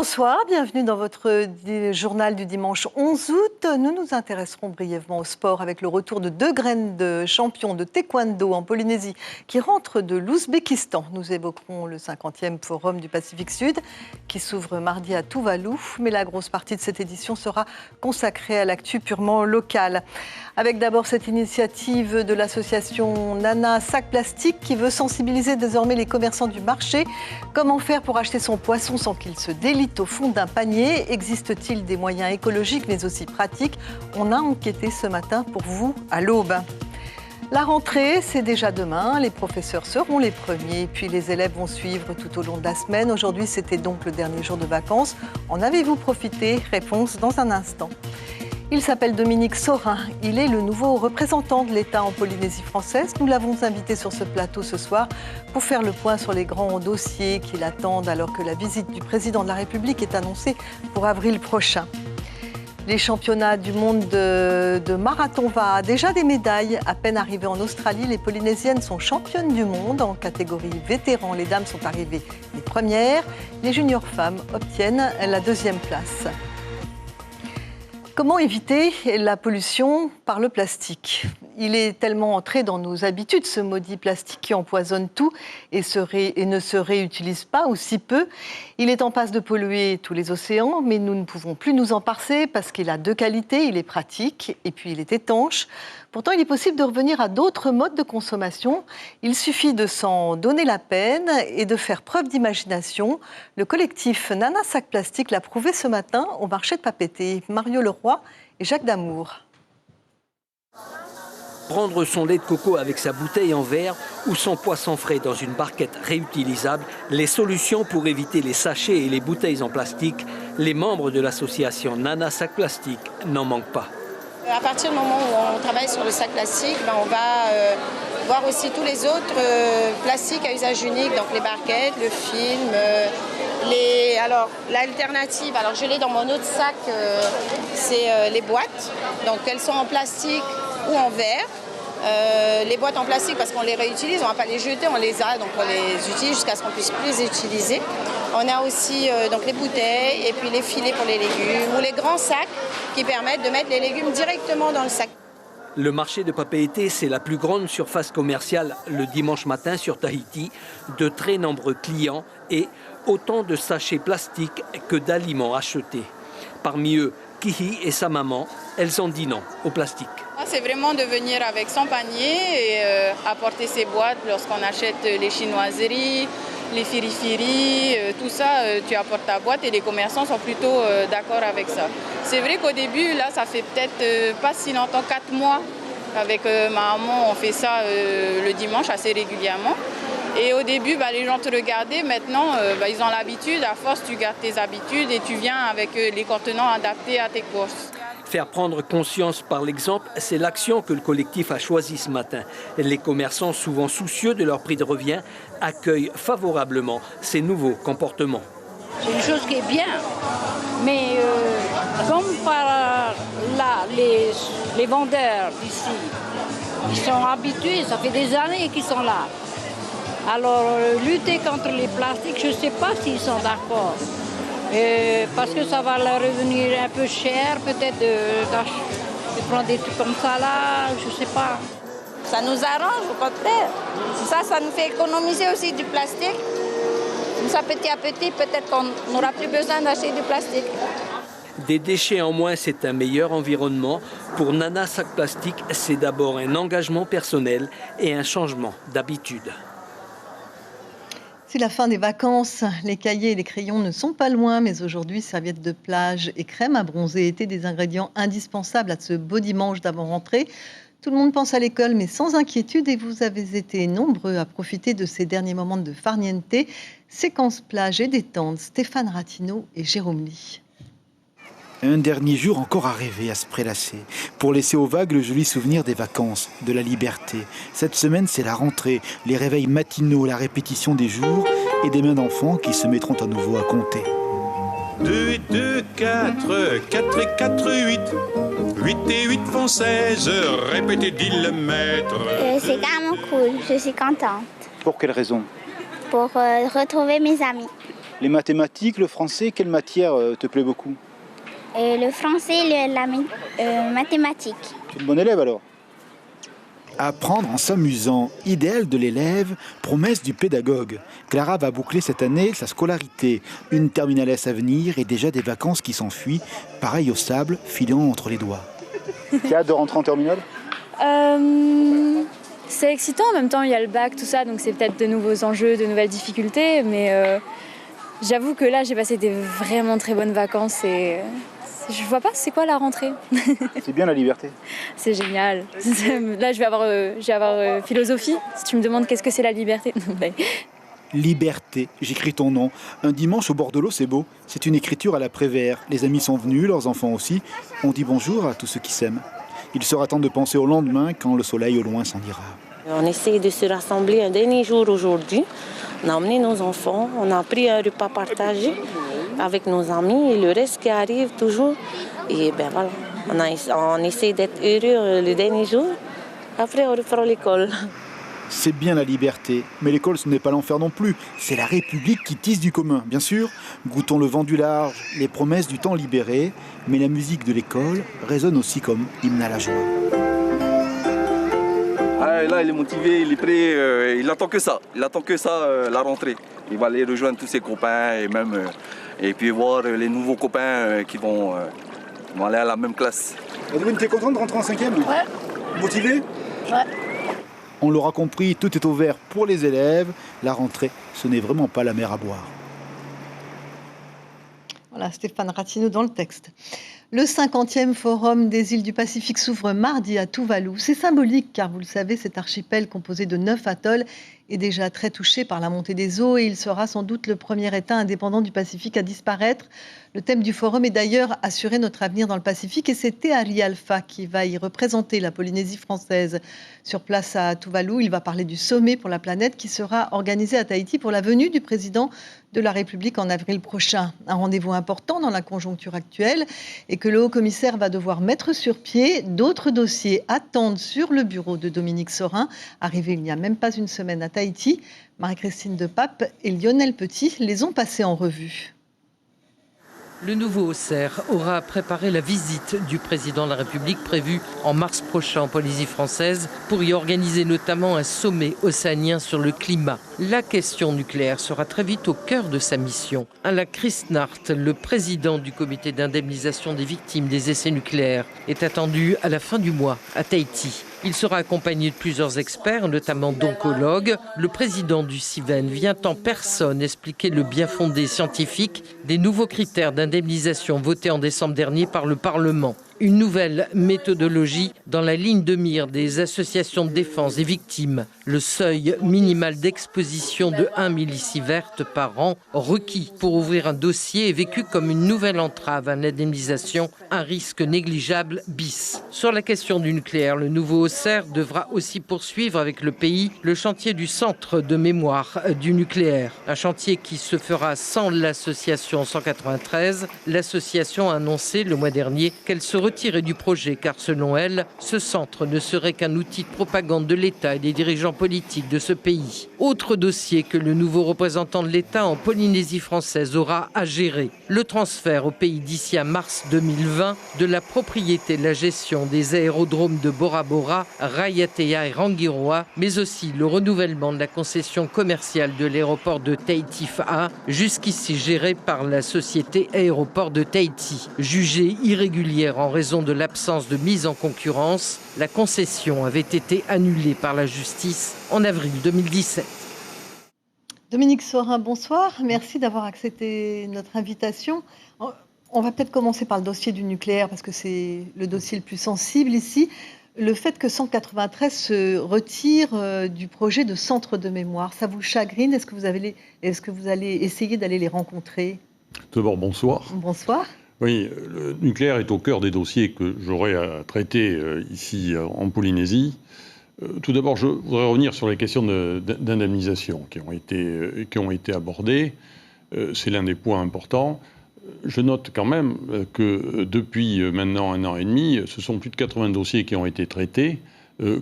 Bonsoir, bienvenue dans votre journal du dimanche 11 août. Nous nous intéresserons brièvement au sport avec le retour de deux graines de champions de taekwondo en Polynésie qui rentrent de l'Ouzbékistan. Nous évoquerons le 50e Forum du Pacifique Sud qui s'ouvre mardi à Tuvalu, mais la grosse partie de cette édition sera consacrée à l'actu purement locale. Avec d'abord cette initiative de l'association Nana Sac Plastique qui veut sensibiliser désormais les commerçants du marché. Comment faire pour acheter son poisson sans qu'il se délite au fond d'un panier? Existe-t-il des moyens écologiques mais aussi pratiques? On a enquêté ce matin pour vous à l'aube. La rentrée, c'est déjà demain. Les professeurs seront les premiers, puis les élèves vont suivre tout au long de la semaine. Aujourd'hui, c'était donc le dernier jour de vacances. En avez-vous profité? Réponse dans un instant. Il s'appelle Dominique Saurin. Il est le nouveau représentant de l'État en Polynésie française. Nous l'avons invité sur ce plateau ce soir pour faire le point sur les grands dossiers qui l'attendent alors que la visite du président de la République est annoncée pour avril prochain. Les championnats du monde de marathon va déjà des médailles. À peine arrivées en Australie, les Polynésiennes sont championnes du monde. En catégorie vétérans, les dames sont arrivées les premières. Les juniors femmes obtiennent la deuxième place. Comment éviter la pollution par le plastique? Il est tellement entré dans nos habitudes, ce maudit plastique qui empoisonne tout et ne se réutilise pas ou si peu. Il est en passe de polluer tous les océans, mais nous ne pouvons plus nous en passer parce qu'il a deux qualités. Il est pratique et puis il est étanche. Pourtant, il est possible de revenir à d'autres modes de consommation. Il suffit de s'en donner la peine et de faire preuve d'imagination. Le collectif Nana Sac Plastique l'a prouvé ce matin au marché de Papeete. Mario Leroy et Jacques Damour. Prendre son lait de coco avec sa bouteille en verre ou son poisson frais dans une barquette réutilisable, les solutions pour éviter les sachets et les bouteilles en plastique, les membres de l'association Nana Sac Plastique n'en manquent pas. À partir du moment où on travaille sur le sac plastique, on va voir aussi tous les autres plastiques à usage unique, donc les barquettes, le film, alors l'alternative, alors je l'ai dans mon autre sac, c'est les boîtes, donc elles sont en plastique ou en verre. Les boîtes en plastique parce qu'on les réutilise, on ne va pas les jeter, on les a, donc on les utilise jusqu'à ce qu'on puisse plus les utiliser. On a aussi donc les bouteilles et puis les filets pour les légumes ou les grands sacs qui permettent de mettre les légumes directement dans le sac. Le marché de Papeete, c'est la plus grande surface commerciale le dimanche matin sur Tahiti, de très nombreux clients et autant de sachets plastiques que d'aliments achetés. Parmi eux, Kihi et sa maman, elles ont dit non au plastique. C'est vraiment de venir avec son panier et apporter ses boîtes lorsqu'on achète les chinoiseries, les firifiri, tout ça, tu apportes ta boîte et les commerçants sont plutôt d'accord avec ça. C'est vrai qu'au début, là, ça fait peut-être pas si longtemps, 4 mois, avec ma maman, on fait ça le dimanche assez régulièrement. Et au début, les gens te regardaient, maintenant, ils ont l'habitude, à force, tu gardes tes habitudes et tu viens avec les contenants adaptés à tes courses. Faire prendre conscience par l'exemple, c'est l'action que le collectif a choisie ce matin. Les commerçants, souvent soucieux de leur prix de revient, accueillent favorablement ces nouveaux comportements. C'est une chose qui est bien, mais comme par là, les vendeurs d'ici, ils sont habitués, ça fait des années qu'ils sont là. Alors, lutter contre les plastiques, je ne sais pas s'ils sont d'accord. Parce que ça va leur revenir un peu cher, peut-être de prendre des trucs comme ça là, je ne sais pas. Ça nous arrange au contraire. Ça nous fait économiser aussi du plastique. Comme ça, petit à petit, peut-être qu'on n'aura plus besoin d'acheter du plastique. Des déchets en moins, c'est un meilleur environnement. Pour Nana Sac Plastique, c'est d'abord un engagement personnel et un changement d'habitude. C'est la fin des vacances. Les cahiers et les crayons ne sont pas loin, mais aujourd'hui, serviettes de plage et crème à bronzer étaient des ingrédients indispensables à ce beau dimanche d'avant-rentrée. Tout le monde pense à l'école, mais sans inquiétude, et vous avez été nombreux à profiter de ces derniers moments de farniente. Séquence plage et détente, Stéphane Ratineau et Jérôme Lee. Un dernier jour encore à rêver, à se prélasser, pour laisser aux vagues le joli souvenir des vacances, de la liberté. Cette semaine, c'est la rentrée, les réveils matinaux, la répétition des jours et des mains d'enfants qui se mettront à nouveau à compter. 2 et 2, 4, 4 et 4, 8. 8 et 8 font 16, répétez, dit le maître. C'est carrément cool, je suis contente. Pour quelle raison? Pour retrouver mes amis. Les mathématiques, le français, quelle matière te plaît beaucoup? Le français, la mathématique. Tu es une bonne élève alors? Apprendre en s'amusant, idéal de l'élève, promesse du pédagogue. Clara va boucler cette année sa scolarité. Une terminale S à venir et déjà des vacances qui s'enfuient, pareil au sable filant entre les doigts. Tu as hâte de rentrer en terminale? C'est excitant, en même temps il y a le bac, tout ça, donc c'est peut-être de nouveaux enjeux, de nouvelles difficultés, mais j'avoue que là j'ai passé des vraiment très bonnes vacances et je vois pas c'est quoi la rentrée. C'est bien la liberté. C'est génial. Là je vais avoir philosophie, si tu me demandes qu'est-ce que c'est la liberté. Liberté, j'écris ton nom. Un dimanche au bord de l'eau, c'est beau. C'est une écriture à la Prévert. Les amis sont venus, leurs enfants aussi. On dit bonjour à tous ceux qui s'aiment. Il sera temps de penser au lendemain quand le soleil au loin s'en ira. On essaie de se rassembler un dernier jour aujourd'hui. On a emmené nos enfants, on a pris un repas partagé avec nos amis et le reste qui arrive toujours. Et ben voilà, on essaie d'être heureux le dernier jour. Après, on reprend l'école. C'est bien la liberté, mais l'école ce n'est pas l'enfer non plus. C'est la République qui tisse du commun, bien sûr. Goûtons le vent du large, les promesses du temps libéré, mais la musique de l'école résonne aussi comme hymne à la joie. Ah, là, il est motivé, il est prêt, il attend que ça. Il attend que ça, la rentrée. Il va aller rejoindre tous ses copains et même et puis voir les nouveaux copains qui vont aller à la même classe. Edwin, t'es content de rentrer en 5e? Ouais. Motivé? Ouais. On l'aura compris, tout est au vert pour les élèves. La rentrée, ce n'est vraiment pas la mer à boire. Voilà, Stéphane Rattino dans le texte. Le 50e Forum des îles du Pacifique s'ouvre mardi à Tuvalu. C'est symbolique car, vous le savez, cet archipel composé de 9 atolls est déjà très touché par la montée des eaux et il sera sans doute le premier État indépendant du Pacifique à disparaître. Le thème du forum est d'ailleurs « Assurer notre avenir dans le Pacifique » et c'est Tehari Alpha qui va y représenter la Polynésie française. Sur place à Tuvalu, il va parler du sommet pour la planète qui sera organisé à Tahiti pour la venue du président de la République en avril prochain. Un rendez-vous important dans la conjoncture actuelle et que le haut-commissaire va devoir mettre sur pied. D'autres dossiers attendent sur le bureau de Dominique Sorin, arrivé il n'y a même pas une semaine à Tahiti. Marie-Christine Depape et Lionel Petit les ont passés en revue. Le nouveau Auxerre aura préparé la visite du président de la République prévue en mars prochain en Polynésie française pour y organiser notamment un sommet océanien sur le climat. La question nucléaire sera très vite au cœur de sa mission. Alain Christnart, le président du comité d'indemnisation des victimes des essais nucléaires, est attendu à la fin du mois à Tahiti. Il sera accompagné de plusieurs experts, notamment d'oncologues. Le président du CIVEN vient en personne expliquer le bien fondé scientifique des nouveaux critères d'indemnisation votés en décembre dernier par le Parlement. Une nouvelle méthodologie dans la ligne de mire des associations de défense des victimes. Le seuil minimal d'exposition de 1 millisievert par an requis pour ouvrir un dossier est vécu comme une nouvelle entrave à l'indemnisation, un risque négligeable bis. Sur la question du nucléaire, le nouveau Auxerre devra aussi poursuivre avec le pays le chantier du centre de mémoire du nucléaire. Un chantier qui se fera sans l'association 193. L'association a annoncé le mois dernier qu'elle se retirer du projet car selon elle, ce centre ne serait qu'un outil de propagande de l'État et des dirigeants politiques de ce pays. Autre dossier que le nouveau représentant de l'État en Polynésie française aura à gérer, le transfert au pays d'ici à mars 2020 de la propriété de la gestion des aérodromes de Bora Bora, Raiatea et Rangiroa, mais aussi le renouvellement de la concession commerciale de l'aéroport de Tahiti-Fa'a, jusqu'ici géré par la société Aéroport de Tahiti. Jugée irrégulière en raison de l'absence de mise en concurrence, la concession avait été annulée par la justice en avril 2017. Dominique Sorin, bonsoir. Merci d'avoir accepté notre invitation. On va peut-être commencer par le dossier du nucléaire parce que c'est le dossier le plus sensible ici. Le fait que 193 se retire du projet de centre de mémoire, ça vous chagrine? Est-ce que vous allez essayer d'aller les rencontrer? Tout d'abord, bonsoir. Bonsoir. Oui, le nucléaire est au cœur des dossiers que j'aurai à traiter ici en Polynésie. Tout d'abord, je voudrais revenir sur les questions d'indemnisation qui ont été abordées. C'est l'un des points importants. Je note quand même que depuis maintenant 1 an et demi, ce sont plus de 80 dossiers qui ont été traités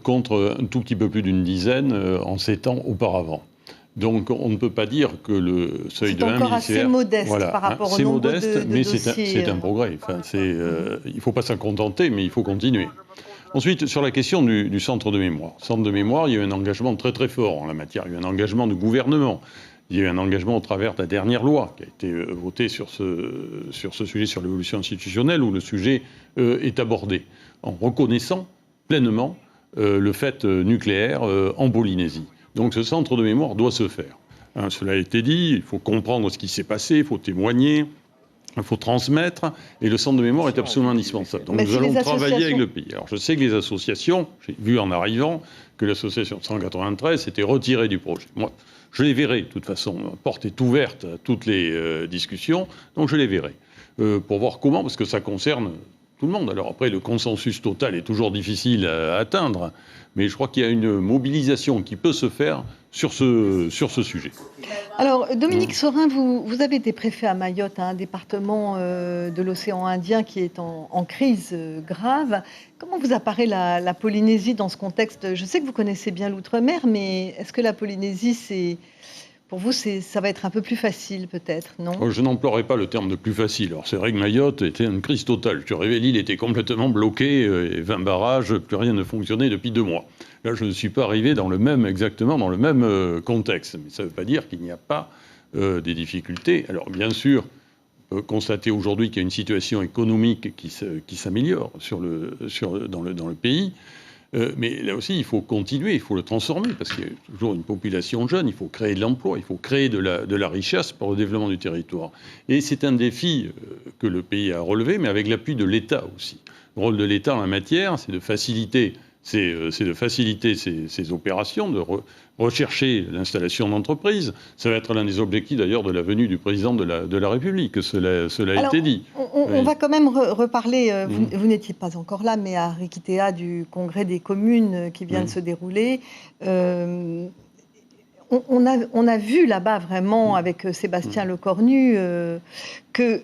contre un tout petit peu plus d'une dizaine en 7 ans auparavant. Donc on ne peut pas dire que le seuil de 1 encore assez modeste par rapport au nombre de mais dossiers. C'est un progrès. Enfin, il ne faut pas s'en contenter, mais il faut continuer. Ensuite, sur la question du centre de mémoire. Centre de mémoire, il y a eu un engagement très très fort en la matière. Il y a eu un engagement du gouvernement. Il y a eu un engagement au travers de la dernière loi qui a été votée sur ce sujet, sur l'évolution institutionnelle, où le sujet est abordé, en reconnaissant pleinement le fait nucléaire en Polynésie. Donc ce centre de mémoire doit se faire. Hein, cela a été dit, il faut comprendre ce qui s'est passé, il faut témoigner, il faut transmettre, et le centre de mémoire est absolument indispensable. Donc nous allons travailler avec le pays. Alors je sais que les associations, j'ai vu en arrivant que l'association 193 s'était retirée du projet. Moi, je les verrai, de toute façon, la porte est ouverte à toutes les discussions, donc je les verrai, pour voir comment, parce que ça concerne tout le monde. Alors après, le consensus total est toujours difficile à atteindre, mais je crois qu'il y a une mobilisation qui peut se faire sur ce sujet. Alors, Dominique Sorin, vous avez été préfet à Mayotte, un département de l'océan Indien qui est en crise grave. Comment vous apparaît la Polynésie dans ce contexte? Je sais que vous connaissez bien l'outre-mer, mais est-ce que la Polynésie, pour vous, ça va être un peu plus facile, peut-être, non? Je n'emploierai pas le terme de plus facile. Alors, c'est vrai que Mayotte était une crise totale. Je suis arrivé, l'île était complètement bloquée, 20 barrages, plus rien ne fonctionnait depuis 2 mois. Là, je ne suis pas arrivé exactement dans le même contexte. Mais ça ne veut pas dire qu'il n'y a pas des difficultés. Alors, bien sûr, on peut constater aujourd'hui qu'il y a une situation économique qui s'améliore dans le pays. Mais là aussi, il faut continuer, il faut le transformer, parce qu'il y a toujours une population jeune, il faut créer de l'emploi, il faut créer de la richesse pour le développement du territoire. Et c'est un défi que le pays a relevé, mais avec l'appui de l'État aussi. Le rôle de l'État en la matière, c'est de faciliter ces opérations, de rechercher l'installation d'entreprises. Ça va être l'un des objectifs d'ailleurs de la venue du président de la République, cela a été dit. On va quand même reparler, vous n'étiez pas encore là, mais à Rikitea du congrès des communes qui vient de se dérouler. On a vu là-bas vraiment avec Sébastien Lecornu que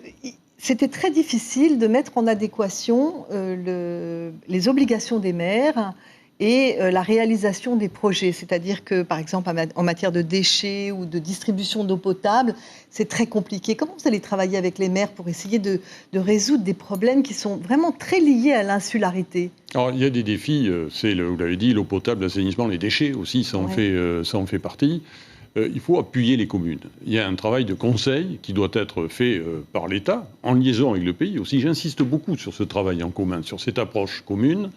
c'était très difficile de mettre en adéquation les obligations des maires et la réalisation des projets. C'est-à-dire que, par exemple, en matière de déchets ou de distribution d'eau potable, c'est très compliqué. Comment vous allez travailler avec les maires pour essayer de résoudre des problèmes qui sont vraiment très liés à l'insularité? Alors, il y a des défis, vous l'avez dit, l'eau potable, l'assainissement, les déchets aussi, ça en fait partie. Il faut appuyer les communes. Il y a un travail de conseil qui doit être fait par l'État, en liaison avec le pays aussi. J'insiste beaucoup sur ce travail en commun, sur cette approche commune,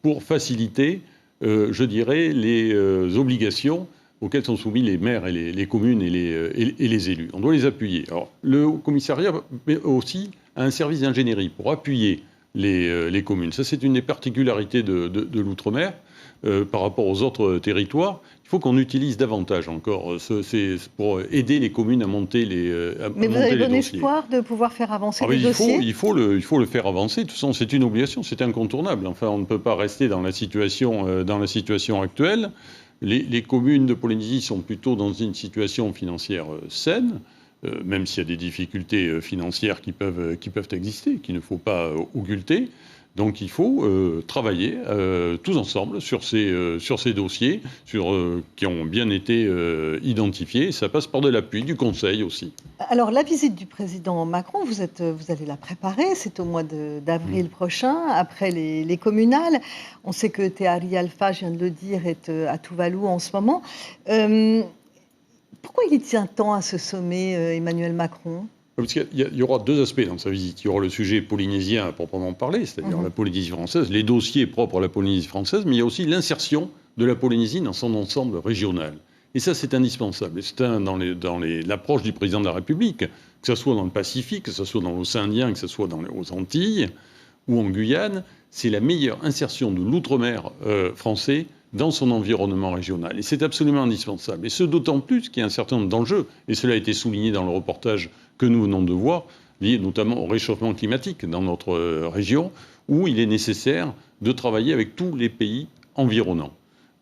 pour faciliter, je dirais, les obligations auxquelles sont soumis les maires et les communes et les élus. On doit les appuyer. Alors, le commissariat aussi a un service d'ingénierie pour appuyer les communes. Ça, c'est une des particularités de l'outre-mer par rapport aux autres territoires. Il faut qu'on utilise davantage encore pour aider les communes à monter les dossiers. Mais vous avez bon espoir de pouvoir faire avancer les dossiers? Il faut le faire avancer. De toute façon, c'est une obligation, c'est incontournable. Enfin, on ne peut pas rester dans la situation actuelle. Les communes de Polynésie sont plutôt dans une situation financière saine, même s'il y a des difficultés financières qui peuvent exister, qu'il ne faut pas occulter. Donc il faut travailler tous ensemble sur ces dossiers qui ont bien été identifiés. Ça passe par de l'appui du Conseil aussi. Alors la visite du président Macron, vous allez la préparer, c'est au mois d'avril prochain, après les communales. On sait que Te Ari Alpha, je viens de le dire, est à Tuvalu en ce moment. Pourquoi il y tient tant à ce sommet, Emmanuel Macron ? Parce qu'il y aura 2 aspects dans sa visite. Il y aura le sujet polynésien à proprement parler, c'est-à-dire la Polynésie française, les dossiers propres à la Polynésie française, mais il y a aussi l'insertion de la Polynésie dans son ensemble régional. Et ça, c'est indispensable. Et c'est dans l'approche du président de la République, que ce soit dans le Pacifique, que ce soit dans l'océan Indien, que ce soit aux Antilles ou en Guyane, c'est la meilleure insertion de l'outre-mer français dans son environnement régional. Et c'est absolument indispensable. Et ce d'autant plus qu'il y a un certain nombre d'enjeux, et cela a été souligné dans le reportage que nous venons de voir, lié notamment au réchauffement climatique dans notre région, où il est nécessaire de travailler avec tous les pays environnants.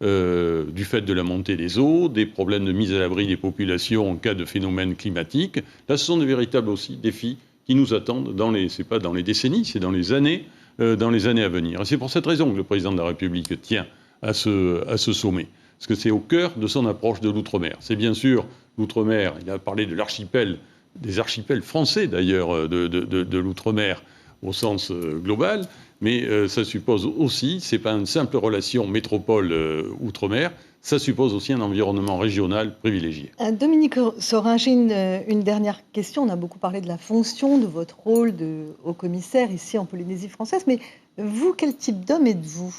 Du fait de la montée des eaux, des problèmes de mise à l'abri des populations en cas de phénomènes climatiques. Là, ce sont de véritables aussi défis qui nous attendent c'est pas dans les décennies, c'est dans les années à venir. Et c'est pour cette raison que le président de la République tient à ce sommet. parce que c'est au cœur de son approche de l'outre-mer. C'est bien sûr l'outre-mer, il a parlé de l'archipel, des archipels français d'ailleurs, de l'outre-mer au sens global, mais ça suppose aussi, c'est pas une simple relation métropole-outre-mer, ça suppose aussi un environnement régional privilégié. Dominique Sorin, j'ai une dernière question. On a beaucoup parlé de la fonction, de votre rôle de haut-commissaire ici en Polynésie française, mais vous, quel type d'homme êtes-vous?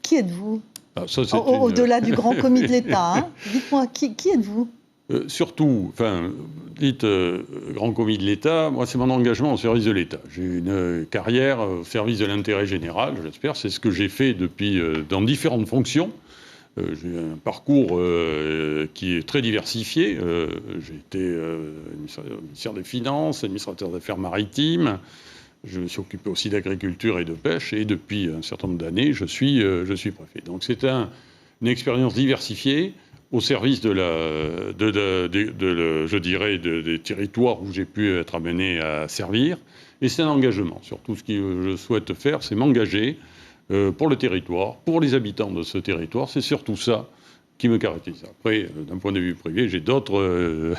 Qui êtes-vous? Au-delà du grand commis de l'État, hein. Dites-moi, qui êtes-vous? Surtout, dites grand commis de l'État, moi c'est mon engagement au service de l'État. J'ai une carrière au service de l'intérêt général, j'espère, c'est ce que j'ai fait depuis dans différentes fonctions. J'ai un parcours qui est très diversifié. J'ai été ministère des Finances, administrateur d'affaires maritimes. Je me suis occupé aussi d'agriculture et de pêche. Et depuis un certain nombre d'années, je suis préfet. Donc c'est une expérience diversifiée au service des territoires où j'ai pu être amené à servir. Et c'est un engagement. Surtout ce que je souhaite faire, c'est m'engager pour le territoire, pour les habitants de ce territoire. C'est surtout ça qui me caractérise. Après, d'un point de vue privé, j'ai d'autres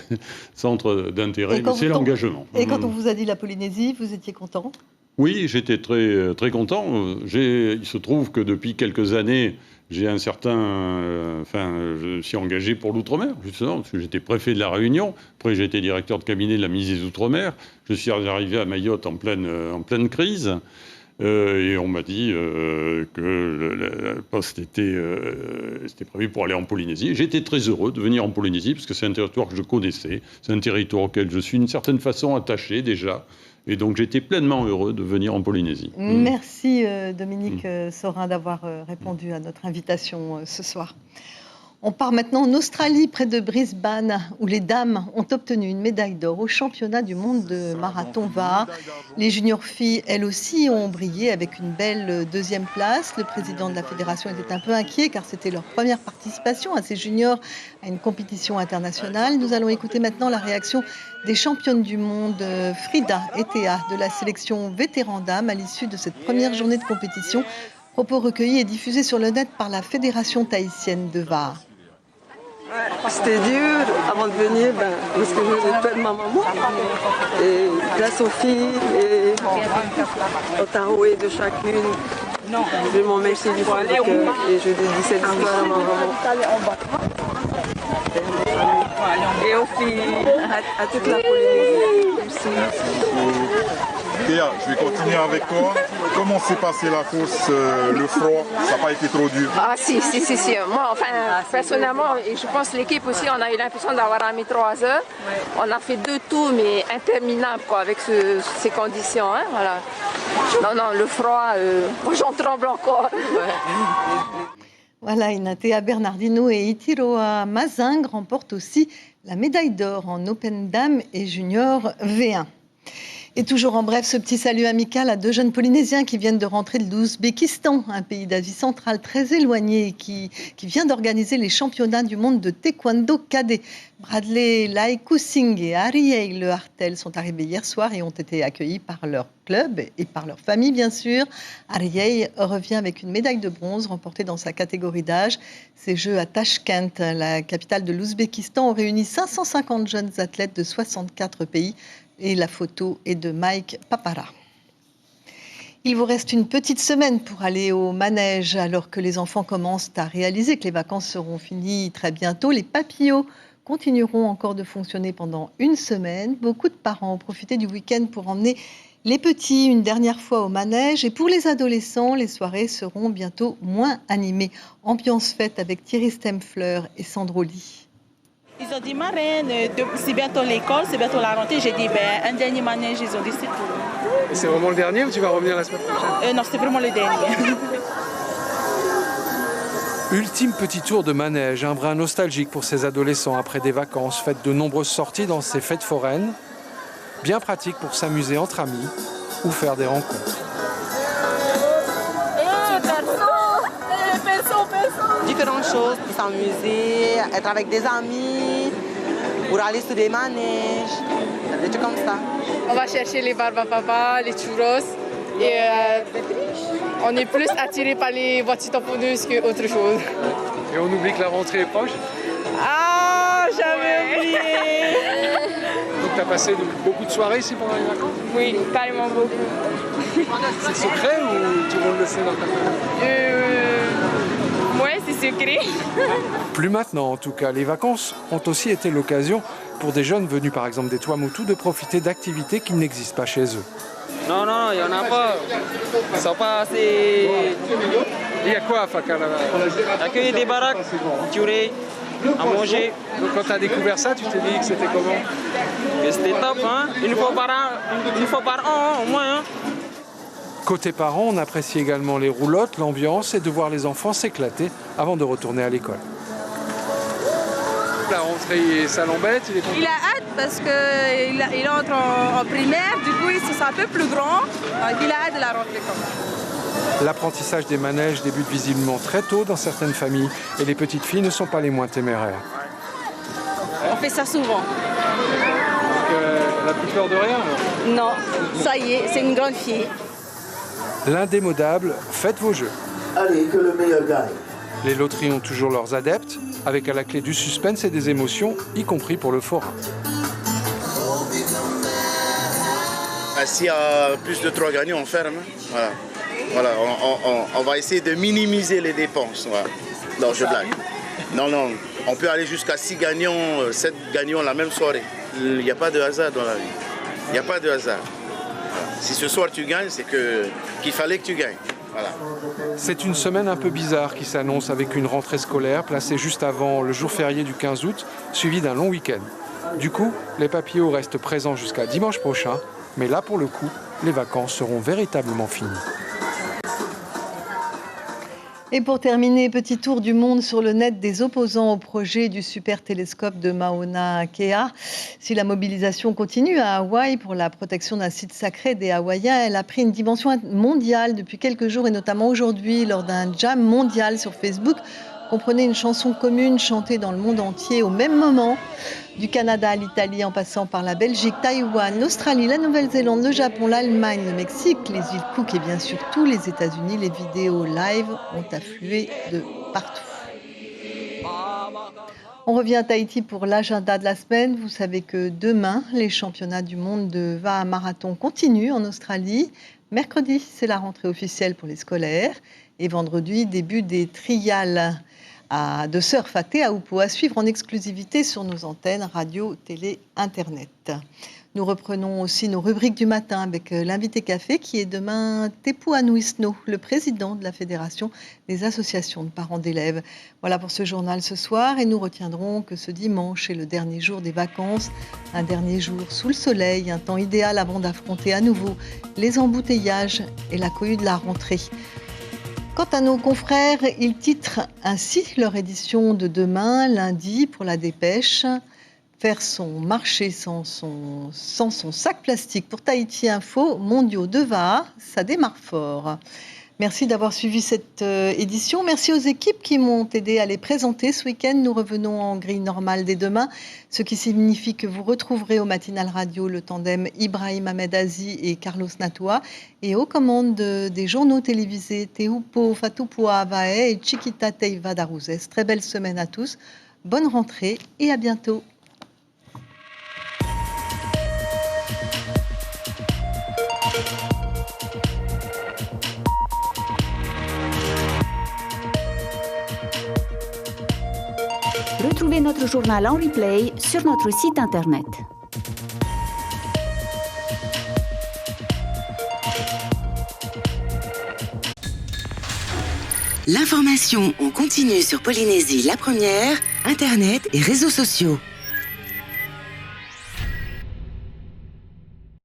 centres d'intérêt, mais c'est l'engagement. Et quand on vous a dit la Polynésie, vous étiez content? Oui, j'étais très, très content. Il se trouve que depuis quelques années, j'ai un certain... je suis engagé pour l'outre-mer, justement, parce que j'étais préfet de la Réunion. Après, j'ai été directeur de cabinet de la ministre des Outre-mer. Je suis arrivé à Mayotte en pleine crise. Et on m'a dit que le poste était prévu pour aller en Polynésie. J'étais très heureux de venir en Polynésie, parce que c'est un territoire que je connaissais. C'est un territoire auquel je suis d'une certaine façon attaché déjà. Et donc j'étais pleinement heureux de venir en Polynésie. Merci Dominique Sorin d'avoir répondu à notre invitation ce soir. On part maintenant en Australie, près de Brisbane, où les dames ont obtenu une médaille d'or au championnat du monde de marathon VAR. Les juniors filles, elles aussi, ont brillé avec une belle deuxième place. Le président de la fédération était un peu inquiet car c'était leur première participation à ces juniors à une compétition internationale. Nous allons écouter maintenant la réaction des championnes du monde Frida et Théa de la sélection vétéran dames à l'issue de cette première journée de compétition. Propos recueillis et diffusés sur le net par la fédération tahitienne de VAR. C'était dur avant de venir, parce que je perdu ma maman. Et grâce aux filles et au taroué de chacune, je m'en remercie du fond du cœur et je dédie cette histoire à ma maman. Et aux filles, à toute la Polynésie. Merci. Théa, je vais continuer avec toi. Comment s'est passée la course, le froid? Ça n'a pas été trop dur? Ah si. Moi, personnellement, et je pense l'équipe aussi, on a eu l'impression d'avoir mis 3 heures. On a fait 2 tours, mais interminables avec ces conditions. Hein, voilà. Non, le froid, j'en tremble encore. Voilà, Théa Bernardino et Itiroa Mazing remportent aussi la médaille d'or en Open Dames et Junior V1. Et toujours en bref, ce petit salut amical à 2 jeunes Polynésiens qui viennent de rentrer de l'Ouzbékistan, un pays d'Asie centrale très éloigné qui vient d'organiser les championnats du monde de taekwondo cadet. Bradley Laikusing et Ariel Le Hartel sont arrivés hier soir et ont été accueillis par leur club et par leur famille, bien sûr. Ariel revient avec une médaille de bronze remportée dans sa catégorie d'âge. Ces Jeux à Tashkent, la capitale de l'Ouzbékistan, ont réuni 550 jeunes athlètes de 64 pays. Et la photo est de Mike Papara. Il vous reste une petite semaine pour aller au manège, alors que les enfants commencent à réaliser que les vacances seront finies très bientôt. Les papillots continueront encore de fonctionner pendant une semaine. Beaucoup de parents ont profité du week-end pour emmener les petits une dernière fois au manège. Et pour les adolescents, les soirées seront bientôt moins animées. Ambiance fête avec Thierry Stemfleur et Sandro Ly. Ils ont dit, marraine, c'est bientôt l'école, c'est bientôt la rentrée. J'ai dit, un dernier manège, ils ont dit, c'est tout. C'est vraiment le dernier ou tu vas revenir la semaine prochaine? Non, c'était vraiment le dernier. Ultime petit tour de manège, un brin nostalgique pour ces adolescents après des vacances, faites de nombreuses sorties dans ces fêtes foraines. Bien pratique pour s'amuser entre amis ou faire des rencontres. Différentes choses pour s'amuser, être avec des amis, pour aller sur des manèges, des trucs comme ça. On va chercher les barbapapa, les churros et on est plus attiré par les voitures tamponneuses qu'autre chose. Et Et on oublie que la rentrée est proche. Ah, j'avais oublié. Donc tu as passé beaucoup de soirées ici pendant les vacances? Oui, carrément beaucoup. C'est secret ou tout le monde le sait dans ta famille? Ouais, c'est secret. Plus maintenant en tout cas. Les vacances ont aussi été l'occasion pour des jeunes venus par exemple des Tuamotu de profiter d'activités qui n'existent pas chez eux. Non, il n'y en a pas. Ils sont pas assez... Il y a quoi à Faka là-bas? Accueillir des baraques, tuer, à manger. Donc quand tu as découvert ça, tu t'es dit que c'était comment? Que c'était top, hein? Une fois par an, au moins. Hein? Côté parents, on apprécie également les roulottes, l'ambiance et de voir les enfants s'éclater avant de retourner à l'école. La rentrée, ça l'embête? Il a hâte parce qu'il entre en primaire, du coup ils sont un peu plus grands, donc il a hâte de la rentrée quand même. L'apprentissage des manèges débute visiblement très tôt dans certaines familles et les petites filles ne sont pas les moins téméraires. On fait ça souvent. Elle n'a plus peur de rien? Non, ça y est, c'est une grande fille. L'indémodable, faites vos jeux. Allez, que le meilleur gagne. Les loteries ont toujours leurs adeptes, avec à la clé du suspense et des émotions, y compris pour le forain. S'il y a plus de 3 gagnants, on ferme. Voilà, on va essayer de minimiser les dépenses. Voilà. Non, je blague. Non, on peut aller jusqu'à 6 gagnants, 7 gagnants la même soirée. Il n'y a pas de hasard dans la vie. Il n'y a pas de hasard. Voilà. Si ce soir tu gagnes, c'est qu'il fallait que tu gagnes. Voilà. C'est une semaine un peu bizarre qui s'annonce avec une rentrée scolaire placée juste avant le jour férié du 15 août, suivi d'un long week-end. Du coup, les papillots restent présents jusqu'à dimanche prochain, mais là, pour le coup, les vacances seront véritablement finies. Et pour terminer, petit tour du monde sur le net des opposants au projet du super télescope de Mauna Kea. Si la mobilisation continue à Hawaï pour la protection d'un site sacré des Hawaïens, elle a pris une dimension mondiale depuis quelques jours et notamment aujourd'hui lors d'un jam mondial sur Facebook. Comprenez une chanson commune chantée dans le monde entier au même moment. Du Canada à l'Italie, en passant par la Belgique, Taïwan, l'Australie, la Nouvelle-Zélande, le Japon, l'Allemagne, le Mexique, les îles Cook et bien sûr tous les États-Unis, les vidéos live ont afflué de partout. On revient à Tahiti pour l'agenda de la semaine. Vous savez que demain, les championnats du monde de VA marathon continuent en Australie. Mercredi, c'est la rentrée officielle pour les scolaires. Et vendredi, début des trials de surf à Te Aupo, à suivre en exclusivité sur nos antennes radio, télé, internet. Nous reprenons aussi nos rubriques du matin avec l'invité café qui est demain Tepu Anuisno, le président de la Fédération des associations de parents d'élèves. Voilà pour ce journal ce soir et nous retiendrons que ce dimanche est le dernier jour des vacances, un dernier jour sous le soleil, un temps idéal avant d'affronter à nouveau les embouteillages et la cohue de la rentrée. Quant à nos confrères, ils titrent ainsi leur édition de demain, lundi, pour la Dépêche. Faire son marché sans son sac plastique pour Tahiti Info, mondiaux de VA, ça démarre fort. Merci d'avoir suivi cette édition. Merci aux équipes qui m'ont aidé à les présenter ce week-end. Nous revenons en grille normale dès demain, ce qui signifie que vous retrouverez au Matinal Radio le tandem Ibrahim Ahmed-Azi et Carlos Natua et aux commandes des journaux télévisés Teupo Fatupua Avae et Chiquita Teiva Daruzes. Très belle semaine à tous, bonne rentrée et à bientôt. Retrouvez notre journal en replay sur notre site internet. L'information en continu sur Polynésie la première, internet et réseaux sociaux.